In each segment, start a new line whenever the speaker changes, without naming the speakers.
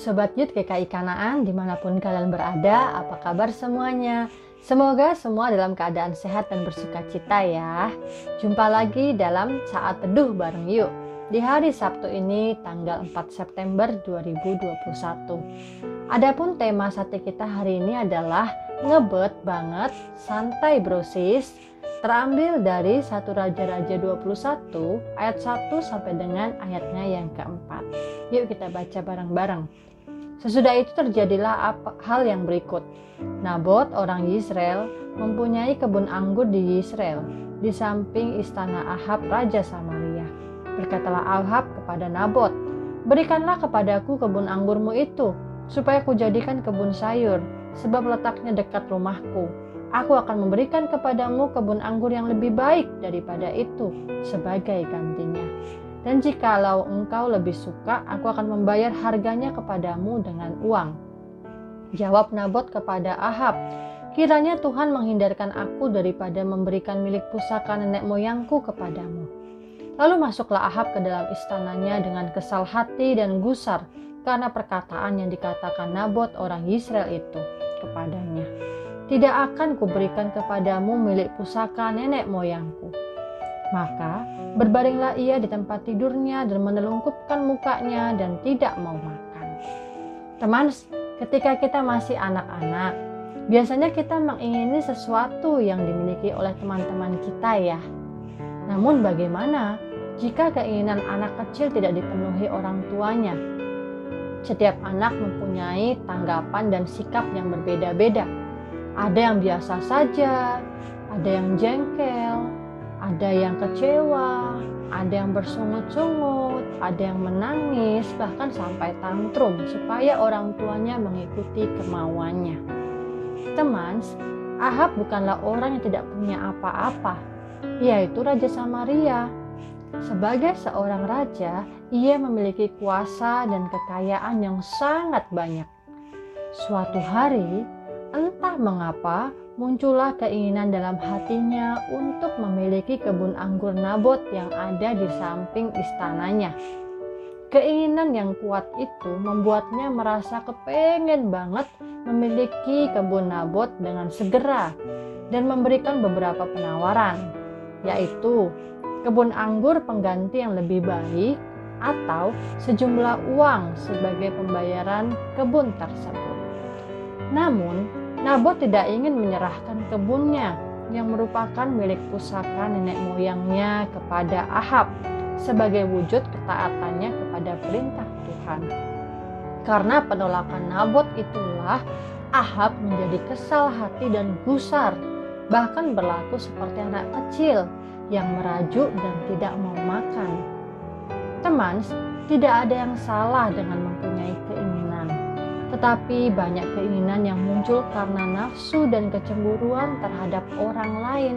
Sobat Yud GKI Kanaan dimanapun kalian berada, apa kabar semuanya? Semoga semua dalam keadaan sehat dan bersukacita ya. Jumpa lagi dalam Saat Teduh bareng Yuk. Di hari Sabtu ini tanggal 4 September 2021. Adapun tema sate kita hari ini adalah ngebet banget, santai brosis. Terambil dari 1 Raja-Raja 21 ayat 1 sampai dengan ayatnya yang keempat. Yuk kita baca bareng-bareng. Sesudah itu terjadilah hal yang berikut. Nabot orang Yisrael mempunyai kebun anggur di Yisrael, di samping istana Ahab Raja Samaria. Berkatalah Ahab kepada Nabot, "Berikanlah kepadaku kebun anggurmu itu, supaya kujadikan kebun sayur, sebab letaknya dekat rumahku. Aku akan memberikan kepadamu kebun anggur yang lebih baik daripada itu sebagai gantinya. Dan jikalau engkau lebih suka, aku akan membayar harganya kepadamu dengan uang." Jawab Nabot kepada Ahab, "Kiranya Tuhan menghindarkan aku daripada memberikan milik pusaka nenek moyangku kepadamu." Lalu masuklah Ahab ke dalam istananya dengan kesal hati dan gusar karena perkataan yang dikatakan Nabot orang Yisrael itu kepadanya. "Tidak akan kuberikan kepadamu milik pusaka nenek moyangku." Maka berbaringlah ia di tempat tidurnya dan menelungkupkan mukanya dan tidak mau makan. Teman, ketika kita masih anak-anak, biasanya kita mengingini sesuatu yang dimiliki oleh teman-teman kita ya. Namun bagaimana jika keinginan anak kecil tidak dipenuhi orang tuanya? Setiap anak mempunyai tanggapan dan sikap yang berbeda-beda. Ada yang biasa saja, ada yang jengkel, ada yang kecewa, ada yang bersungut-sungut, ada yang menangis, bahkan sampai tantrum supaya orang tuanya mengikuti kemauannya. Teman, Ahab bukanlah orang yang tidak punya apa-apa, yaitu Raja Samaria. Sebagai seorang raja, ia memiliki kuasa dan kekayaan yang sangat banyak. Suatu hari, entah mengapa, muncullah keinginan dalam hatinya untuk memiliki kebun anggur Nabot yang ada di samping istananya. Keinginan yang kuat itu membuatnya merasa kepengen banget memiliki kebun Nabot dengan segera dan memberikan beberapa penawaran, yaitu kebun anggur pengganti yang lebih baik atau sejumlah uang sebagai pembayaran kebun tersebut. Namun, Nabot tidak ingin menyerahkan kebunnya yang merupakan milik pusaka nenek moyangnya kepada Ahab sebagai wujud ketaatannya kepada perintah Tuhan. Karena penolakan Nabot itulah Ahab menjadi kesal hati dan gusar, bahkan berlaku seperti anak kecil yang merajuk dan tidak mau makan. Teman, tidak ada yang salah dengan mempunyai keinginan. Tetapi banyak keinginan yang muncul karena nafsu dan kecemburuan terhadap orang lain.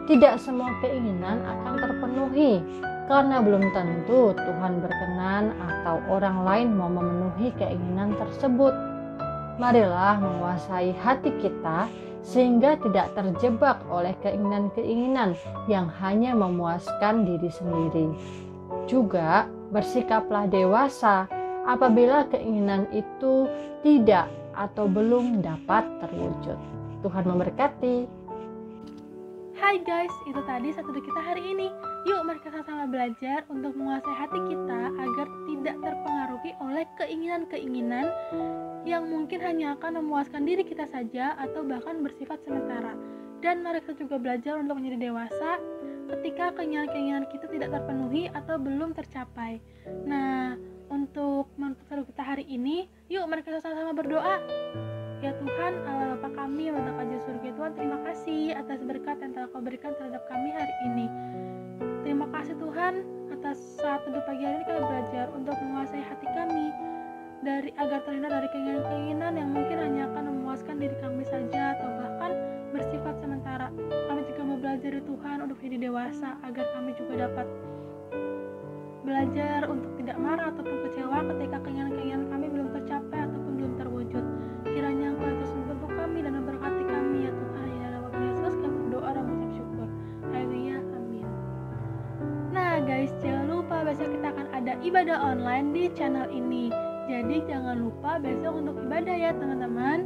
Tidak semua keinginan akan terpenuhi karena belum tentu Tuhan berkenan atau orang lain mau memenuhi keinginan tersebut. Marilah menguasai hati kita sehingga tidak terjebak oleh keinginan-keinginan yang hanya memuaskan diri sendiri. Juga bersikaplah dewasa apabila keinginan itu tidak atau belum dapat terwujud. Tuhan memberkati.
Hai guys, itu tadi satu kita hari ini. Yuk mari kita sama belajar untuk menguasai hati kita agar tidak terpengaruhi oleh keinginan-keinginan yang mungkin hanya akan memuaskan diri kita saja atau bahkan bersifat sementara. Dan mari kita juga belajar untuk menjadi dewasa ketika keinginan-keinginan kita tidak terpenuhi atau belum tercapai. Nah, untuk menutup kita hari ini, yuk mari kita sama-sama berdoa. Ya Tuhan, Allah Bapa kami yang berada di surga, Tuhan, terima kasih atas berkat yang telah Kau berikan terhadap kami hari ini. Terima kasih Tuhan atas saat teduh pagi hari ini kami belajar untuk menguasai hati kami agar terhindar dari keinginan-keinginan yang mungkin hanya akan memuaskan diri kami saja atau bahkan bersifat sementara. Kami juga mau belajar dari Tuhan untuk jadi dewasa agar kami juga dapat belajar untuk tidak marah ataupun kecewa ketika keinginan-keinginan kami belum tercapai ataupun belum terwujud. Kiranya Engkau terus membentuk kami dan memberkati kami ya Tuhan. Ya dalam nama Yesus kami berdoa dan mengucap syukur. Haleluya, amin. Nah guys, jangan lupa besok kita akan ada ibadah online di channel ini. Jadi jangan lupa besok untuk ibadah ya teman-teman.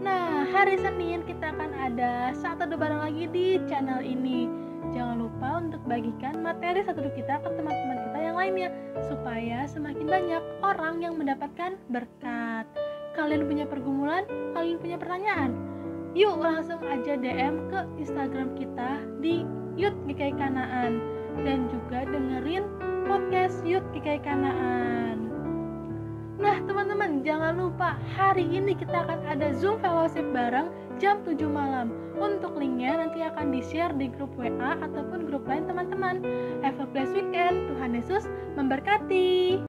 Nah, hari Senin kita akan ada Saat Teduh bareng lagi di channel ini. Jangan lupa untuk bagikan materi Saat Teduh kita ke teman-teman kita yang lainnya, supaya semakin banyak orang yang mendapatkan berkat. Kalian punya pergumulan? Kalian punya pertanyaan? Yuk langsung aja DM ke Instagram kita di Youth GKI Kanaan. Dan juga dengerin podcast Youth GKI Kanaan. Nah teman-teman, jangan lupa hari ini kita akan ada Zoom Fellowship bareng jam 7 malam. Untuk linknya nanti akan di-share di grup WA ataupun grup lain teman-teman. Have a blessed weekend. Tuhan Yesus memberkati.